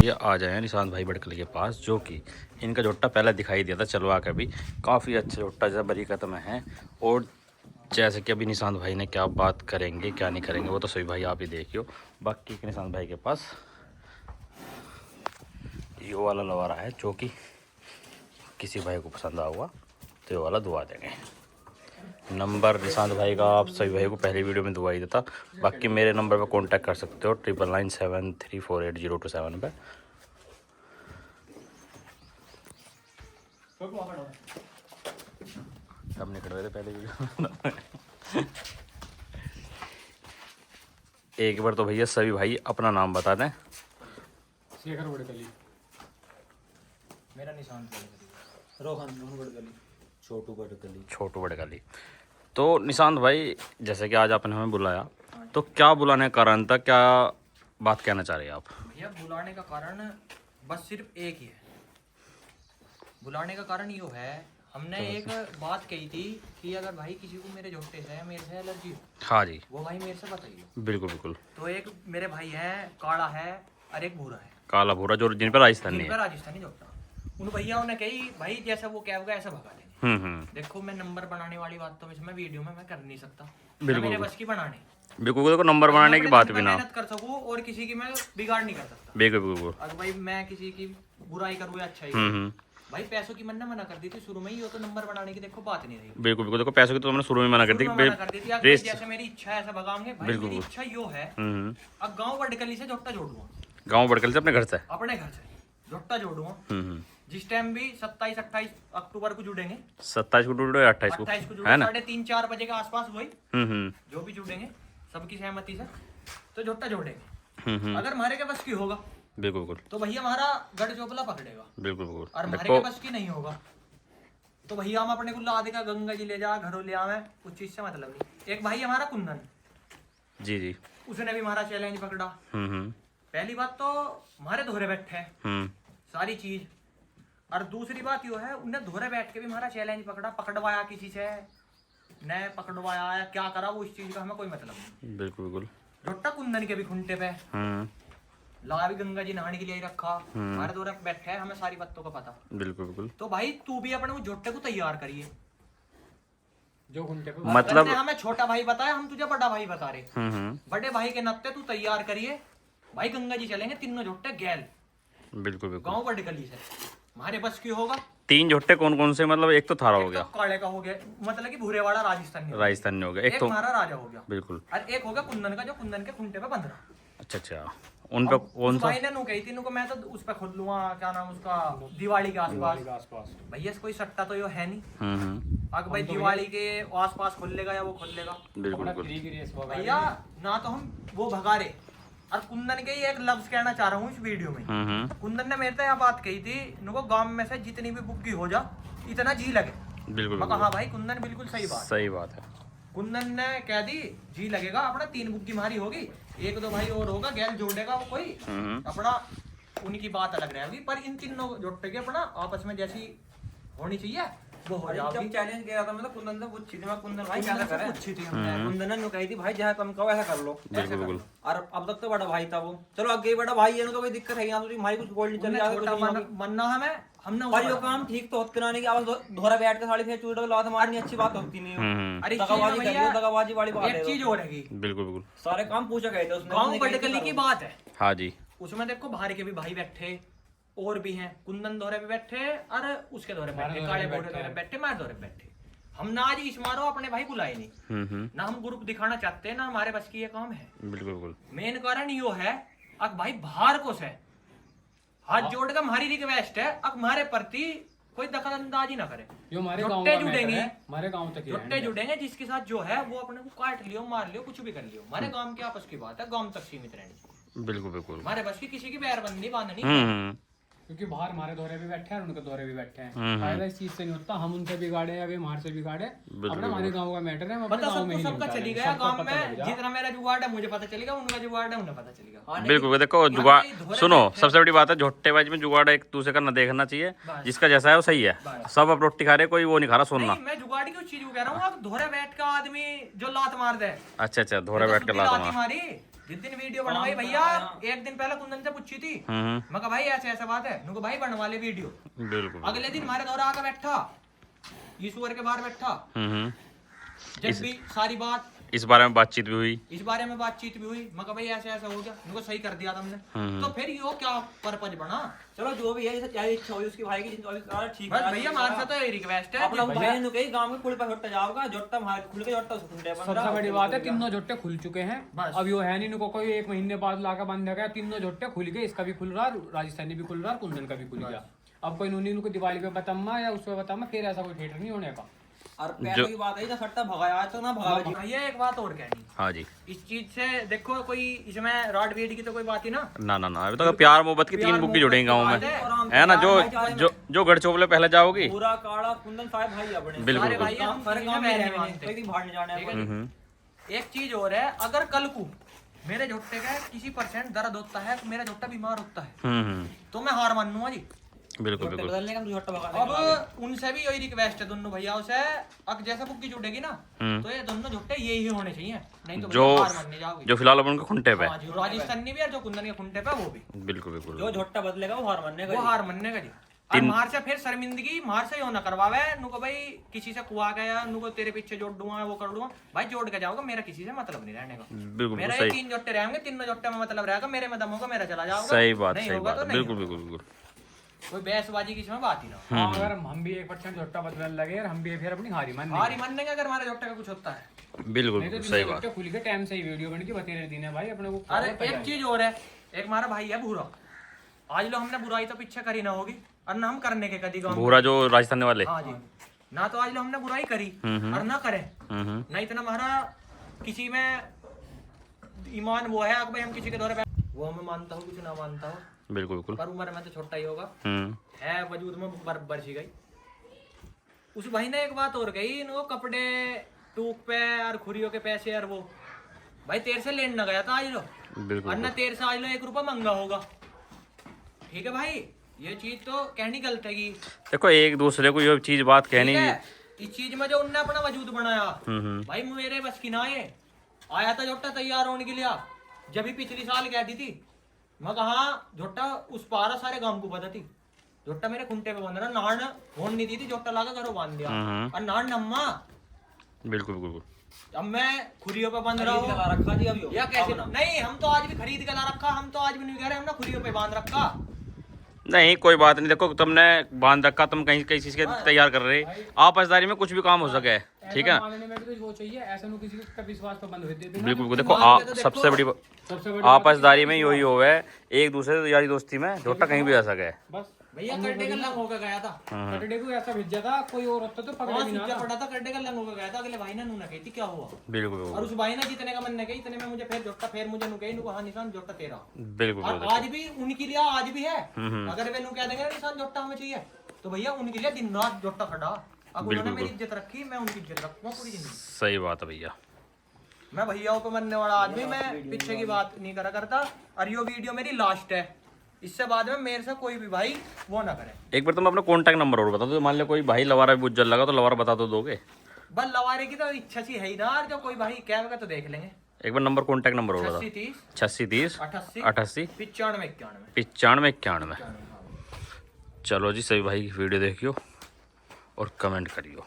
ये आ जाए निशांत भाई बड़कली के पास, जो कि इनका जोट्टा पहले दिखाई दिया था चलवा के भी। काफ़ी अच्छा जोट्टा जैसा बरीकत में है। और जैसे कि अभी निशांत भाई ने क्या बात करेंगे क्या नहीं करेंगे वो तो सभी भाई आप ही देखियो। बाकी निशांत भाई के पास ये वाला लवा है, जो कि किसी भाई को पसंद आ हुआ तो ये वाला दुआ देंगे। नंबर निशांत भाई का आप सभी भाई को पहले वीडियो में दुआ ही देता। बाकी मेरे नंबर पर कांटेक्ट कर सकते हो 9997348027 पे। सब निकल रहे थे पहले वीडियो एक बार तो भैया सभी भाई अपना नाम बता दें। शेखर बड़कली, मेरा निशान रोहन बड़कली, छोटू बड़कली। तो निशांत भाई जैसे कि आज आपने हमें बुलाया, तो क्या बुलाने का कारण था, क्या बात कहना चाह रहे हैं आप? भैया बुलाने का कारण बस सिर्फ एक ही है। बुलाने का कारण यो है, हमने एक बात कही थी कि अगर भाई किसी को मेरे झोंटे से मेरे से एलर्जी हो, हाँ जी, वो भाई मेरे से बताइए। बिल्कुल बिल्कुल। तो एक मेरे भाई है काला है और एक भूरा है, काला भूरा, जो जिन पर राजस्थानी जिन है। पर राजस्थानी झोंटा। उन भैयाओं ने कही भाई जैसा वो क्या होगा ऐसा भगा लेंगे। देखो मैं नंबर बनाने वाली बात तो इसमें वीडियो में मैं कर नहीं सकता, बिल्कुल मेरे बस की बनाने। बिल्कुल। देखो नंबर बनाने की बात भी ना, मेहनत कर सकूं और किसी की मैं बिगाड़ नहीं कर सकता। बिल्कुल बिल्कुल। अगर भाई मैं किसी की बुराई करूँ या अच्छा ही भाई पैसों की मना कर दी थी शुरू में ही, हो तो नंबर बनाने की देखो बात नहीं रही। बिल्कुल बिल्कुल। देखो पैसों की तो हमने शुरू में मना कर दी, जैसे मेरी इच्छा है ऐसा भगाओगे भाई। मेरी इच्छा यो है अब गांव बड़कली से झोट्टा जोड़ूंगा, गाँव बड़कली से अपने घर से झोट्टा जोड़ूंगा। जिस टाइम भी 27-28 अक्टूबर को जुड़ेंगे, 27 को जुड़े 28 को है ना, 3-4 बजे के आसपास वही जो भी जुड़ेंगे सबकी सहमति से तो झोट्टा जोड़ेंगे। अगर हमारे के बस की होगा बिल्कुल बिल्कुल, तो भैया हमारा गढ़ चोपला पकड़ेगा। बिल्कुल बिल्कुल। और हमारे के बस की नहीं होगा तो भैया हम अपने को ला देगा, गंगा जी ले जा घरों ले आवे, उस चीज से मतलब नहीं। एक भाई हमारा कुंदन, जी जी, उसने भी हमारा चैलेंज पकड़ा। पहली बात तो हमारे धोरे बैठे है सारी चीज, और दूसरी बात यो है उन्हें धोरे बैठ के भी हमारा चैलेंज पकड़ा, पकड़वाया किसी से न पकड़वाया या क्या करा वो इस चीज का हमें कोई मतलब नहीं। बिल्कुल बिल्कुल। झोट्टा कुंदन के भी खुंटे पे लगा भी गंगा जी नहाने के लिए रखा, हमारे दौरे पे बैठे है, हमें सारी बातों का पता। बिल्कुल बिल्कुल। तो भाई तू भी अपने उस झोट्टे को तैयार करिए जो खुंटे पे, मतलब हमें छोटा भाई बताया, हम तुझे बड़ा भाई बता रहे। बड़े भाई के नाते तू तैयार करिए भाई, गंगा जी चलेंगे तीनों झोट्टे गैल। बिल्कुल बिल्कुल। गाँव बड़कली से हमारे बस की होगा। 3 झोट्टे कौन कौन से? मतलब एक तो थारा हो गया, काले का हो गया, मतलब कि भूरे वाला राजस्थानी हो गया, एक तो हमारा राजा हो गया बिल्कुल, और एक हो गया कुंदन का जो कुंदन के खुंटे पे बंध रहा। अच्छा अच्छा। उन पे कौन सा? भाई ने नु कही थी नु को मैं तो उस पे खोल लूंगा, क्या नाम उसका, दिवाली के आसपास। भैया कोई सट्टा तो यो है नहीं। अगर भाई दिवाली के आसपास खोल लेगा या वो खोल लेगा, बिल्कुल भैया ना तो हम वो भगा रहे। और कुंदन के ही एक लफ्ज कहना चाह रहा हूँ इस वीडियो में। कुंदन ने मेरे से यह बात कही थी, नुको गांव में से जितनी भी बुग्गी हो जा इतना जी लगे। बिल्कुल मैं कहा भाई कुंदन बिल्कुल सही बात है। कुंदन ने कह दी जी लगेगा अपना, 3 बुग्गी मारी होगी, 1-2 भाई और होगा गैल जोड़ेगा वो कोई अपना, उनकी बात अलग रहेगी। पर इन तीनों जोड़े के अपना आपस में जैसी होनी चाहिए वो हो जाएगी। जब चैलेंज किया था मतलब कुंदन से पूछी थी मैं, कुंदन भाई क्या करे, पूछी थी हमने, कुंदन ने कही थी भाई जहाँ तुम कहो ऐसा कर लो, ऐसा कर लो। और अब तक तो बड़ा भाई था वो, चलो आगे बड़ा भाई है ना तो कोई दिक्कत है, यहाँ तो भाई कुछ बोल नहीं चल रहा मन्ना हमें हमने और यो काम ठीक तो होत कराने की आवाज धोरा बैठ के साड़ी फेंक चूड़ लात मारनी अच्छी बात होती नहीं है। अरे दगाबाजी वाली बात है, एक चीज हो रहेगी। बिल्कुल बिल्कुल। सारे काम पूछा गए थे उसने, गांव बड़कली की बात है। हाँ जी, उसमें देखो बाहर के भी भाई बैठे और भी हैं, कुंदन दौरे पे बैठे और उसके दौरे बैठे, काले बोरे दौरे बैठे, मार दौरे बैठे। हम ना आज इस मारो अपने भाई बुलाए नहीं, ना हम ग्रुप दिखाना चाहते हैं, ना हमारे बस की ये काम है। बिल्कुल बिल्कुल। मेन कारण यो है अब भाई बाहर को से हाथ जोड़ कर हमारी रिक्वेस्ट है, अब हमारे प्रति कोई दखल अंदाजी ना करे। जुट्टे जुड़ेंगे, हमारे गांव तक जुट्टे जुड़ेंगे, जिसके साथ जो है वो अपने को काट लियो, मार लियो, कुछ भी कर लियो, हमारे गांव के आपस की बात है, गांव तक सीमित रहनी। बिल्कुल बिल्कुल। हमारे बस की किसी की बैरबंदी बांधनी, क्योंकि बाहर हमारे दौरे भी बैठे हैं और उनके दौरे भी बैठे हैं, फायदा इस चीज से नहीं होता, हम उनसे बिगाड़े या वे हमारे से बिगाड़े, अपना हमारे गांव का मैटर है, पता सबका चली गया गांव में, जितना मेरा जुगाड़ है मुझे पता चलेगा, उनका जुगाड़ है उन्हें पता चलेगा। बिल्कुल। देखो जुगाड़, सुनो सबसे बड़ी बात है झोट्टेबाजी में जुगाड़ एक दूसरे का न देखना चाहिए, जिसका जैसा है वो सही है। सब अब रोटी खा रहे, कोई वो नहीं खा रहा सोना। मैं जुगाड़ की उस चीज को कह रहा हूँ, धोरे बैठ का आदमी जो लात मार दे। अच्छा अच्छा, धोरे बैठ के लात मारी जिस दिन वीडियो बनवाई भैया, एक दिन पहले कुंदन से पूछी थी, मैं कहा भाई ऐसे ऐसा बात है, नुको भाई बनवा ले वीडियो। बिल्कुल। अगले दिन हमारे दौरा आकर बैठा, ईश्वर के बाहर बैठा, जब भी सारी बात इस बारे में बातचीत भी हुई, इस बारे में बातचीत भी हुई। मैं कहा भाई ऐसे ऐसा हो गया, उनको सही कर दिया तुमने। तो फिर यो क्या पर्पज बना। चलो जो भी है, जैसे क्या इच्छा हुई उसकी भाई की, ठीक बस है भैया हमारे से तो ये रिक्वेस्ट है अपना कि भाई ने कही गांव में कुल पर हटता जाओगा, जोट्टा मार खुल के जोट्टा सुनते सबसे बड़ी बात है तीनों झोटे खुल चुके हैं। बस। अब यो है नहीं इनको कोई 1 महीने बाद लाकर बंद गया, तीनों झोटे खुल गए। इसका भी खुल रहा, राजस्थानी भी खुल रहा, कुंदन का भी खुल गया। अब कोई नूनी को दिवाली पे बतामा या उस पे बतामा, फिर ऐसा कोई थिएटर नहीं होने का। और पहले की बात है जब सट्टा भगाया तो ना भगाया। भैया एक बात और कहनी, हाँ जी, इस चीज से देखो कोई इसमें रॉड वेड की तो कोई बात ही ना। ना ना ना, अभी तक प्यार मोहब्बत की 3 बुक्की जुड़ेंगी गाँव में, है ना। जो गढ़ चोपले पहले जाओगी, पूरा काड़ा कुंदन साहब भाई अपने बिल्कुल सारे भाई बिल्कुल। हम फर्क किसी काम में नहीं नहीं मानते। कोई बाहर नहीं जाने ठीक है? एक चीज और है, अगर कल को मेरे झोट्टे का किसी % दर्द होता है, मेरा झोट्टा बीमार होता है, तो मैं हार मानूंगा जी। बिल्कुल बिल्कुल। बदलने का झोट्टा भगा। अब उनसे भी यही रिक्वेस्ट है दोनों भैया से, अब जैसे बुक्की जुटेगी ना, तो ये दोनों झोट्टे यही होने चाहिए, नहीं तो जो भैया हार मानने जाओगे। जो फिलहाल अब उनके खुंटे पे, हाँ जी, राजस्थानी भी और जो कुंदन के खुंटे पे वो भी, बिल्कुल बिल्कुल। जो झोट्टा बदलेगा वो हार मानने का। वो हार मानने का जी। और मार से फिर शर्मिंदगी मार से ना करवावे, नुको भाई किसी से कुआ गया, नुको तेरे पीछे जोड़ दूंगा, वो कर दूंगा, भाई जोड़ के जाओगा, मेरा किसी से मतलब नहीं रहने का। बिल्कुल मेरा सही, 3 जोट्टे रहेंगे, 3 जोट्टे में मतलब रहेगा, मेरे में दम होगा, मेरा चला जाओगा। सही बात, नहीं सही होगा बात, तो नहीं बिल्कुल होगा। बिल्कुल बिल्कुल। कोई बहसबाजी की इसमें बात ही ना। हाँ, अगर हम भी 1% झोट्टा बदलने लगे और हम भी फिर अपनी हारी मान हारी मानने का अगर हमारे जोट्टे का कुछ होता है। बिल्कुल नहीं तो बिल्कुल सही बात। झोट्टे खुल के टाइम से ही वीडियो बन के बतेरे दिन है भाई अपने को। अरे एक चीज और है, एक हमारा भाई है भूरा, आज लो हमने बुराई तो पीछे करी ना होगी, और ना हम करने के कदी गाँव। भूरा जो राजस्थान वाले, हाँ जी, ना तो आज लो हमने बुराई करी और ना करें, ना इतना हमारा किसी में ईमान वो है कि भाई हम किसी के दौरे पे, वो मैं मानता हूँ कुछ ना मानता हूँ, बिल्कुल बिल्कुल। पर उम्र में तो छोटा ही होगा, है वजूद में बरबर सी गई। उस भाई ने एक बात और कही, वो कपड़े टूक पे और खुरियों के पैसे और वो भाई तेरे से लेन ना गया था आज लो, और ना तेरे से आज लो 1 रुपया महंगा होगा। ठीक है भाई, ये चीज तो कहनी गलत है कि देखो एक दूसरे को ये चीज बात कहनी, इस चीज में जो उनने अपना वजूद बनाया, भाई मेरे बस की ना ये आया था जोट्टा तैयार होने के लिए, जब भी पिछली साल कहती थी, मैं कहा जोट्टा उस पारा सारे गांव को पता थी, जोट्टा मेरे खुंटे पे बंद रहा, नाड़ होन नहीं दी थी, जोट्टा लाकर घरों बांध दिया, और नाड़ नम्मा। बिल्कुल बिल्कुल। अब मैं खुरियों पे बंद रहा हूँ रखा जी अभी या कैसे? नहीं, हम तो आज भी खरीद के ला रखा, हम तो आज भी नहीं कह रहे, हम ना खुरियों पे बांध रखा। नहीं कोई बात नहीं, देखो तुमने बांध रखा, तुम कहीं कहीं चीज के तैयार कर रहे, आपसदारी में कुछ भी काम हो सके, ठीक है। मानने में भी तो वो चाहिए, ऐसा नहीं किसी का विश्वास पर बंद हो देते। बिल्कुल बिल्कुल। देखो सबसे बड़ी आपसदारी में यही हो है, एक दूसरे से यारी दोस्ती में झोटा कहीं भी आ सके। बस भैया कड्डे का लंग होकर गया था, कटड़े को ऐसा भेजा था, कोई और होता तो पकड़ भी ना सूचा पड़ा था, कड्डे का लंग होकर गया था। अगले भाई ने नूना कही थी क्या हुआ, बिल्कुल और बिल्कुल उस भाई ने जितने का मन ने कही, इतने में मुझे फिर जोट्टा, फिर मुझे नु कही, नु कहा निशान जोट्टा तेरा। बिल्कुल और बिल्कुल। आज भी उनके लिए आज भी है, अगर वे नु कह देंगे ना निशान जोट्टा हमें चाहिए, तो भैया उनके लिए दिन रात जोट्टा खड़ा। अब उन्होंने मेरी इज्जत रखी, मैं उनकी इज्जत रखूंगा पूरी जिंदगी। सही बात है भैया। मैं भैयाओं पे मरने वाला आदमी, मैं पीछे की बात नहीं करा करता। और ये वीडियो मेरी लास्ट है, इससे बाद में मेरे से कोई भी भाई वो ना करे। एक बार तुम अपना कॉन्टैक्ट नंबर और बता दो, मान लो कोई भाई लवारा भी उज्जल लगा तो लवारा बता दो, दोगे? बस लवारे की तो इच्छा सी है ही ना, और जो कोई भाई कहेगा तो देख लेंगे। एक बार नंबर कॉन्टैक्ट नंबर और बता। 86 30 86 30 88 88 95 95 91। चलो जी सभी भाई वीडियो देखियो और कमेंट करियो।